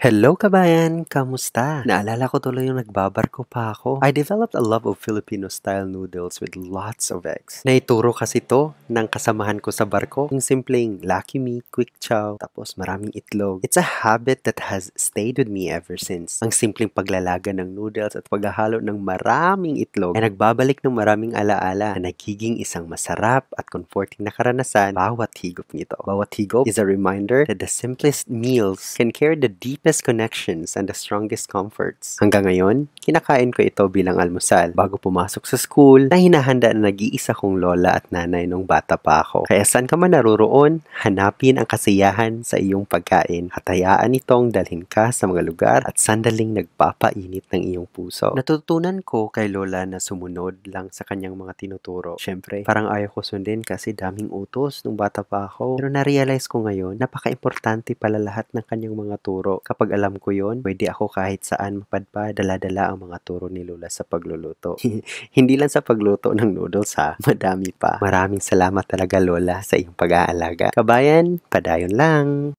Hello kabayan! Kamusta? Naalala ko tuloy yung nagbabarko pa ako. I developed a love of Filipino-style noodles with lots of eggs. Naituro kasi to ng kasamahan ko sa barko. Yung simpleng Lucky Me, Quick Chow, tapos maraming itlog. It's a habit that has stayed with me ever since. Ang simpleng paglalaga ng noodles at paghahalo ng maraming itlog ay nagbabalik ng maraming alaala na nagiging isang masarap at comforting na karanasan bawat higop nito. Bawat higop is a reminder that the simplest meals can carry the deepest connections and the strongest comforts. Hanggang ngayon, kinakain ko ito bilang almusal bago pumasok sa school na hinahanda na nag-iisa kong lola at nanay nung bata pa ako. Kaya saan ka man naroroon, hanapin ang kasiyahan sa iyong pagkain at hayaan itong dalhin ka sa mga lugar at sandaling nagpapainit ng iyong puso. Natutunan ko kay lola na sumunod lang sa kanyang mga tinuturo. Siyempre, parang ayaw ko sundin kasi daming utos nung bata pa ako. Pero na-realize ko ngayon, napaka-importante pala lahat ng kanyang mga turo. Kapag alam ko yon, pwede ako kahit saan mapadpad, dala-dala ang mga turo ni Lola sa pagluluto. Hindi lang sa pagluto ng noodles ha, madami pa. Maraming salamat talaga Lola sa iyong pag-aalaga. Kabayan, padayon lang!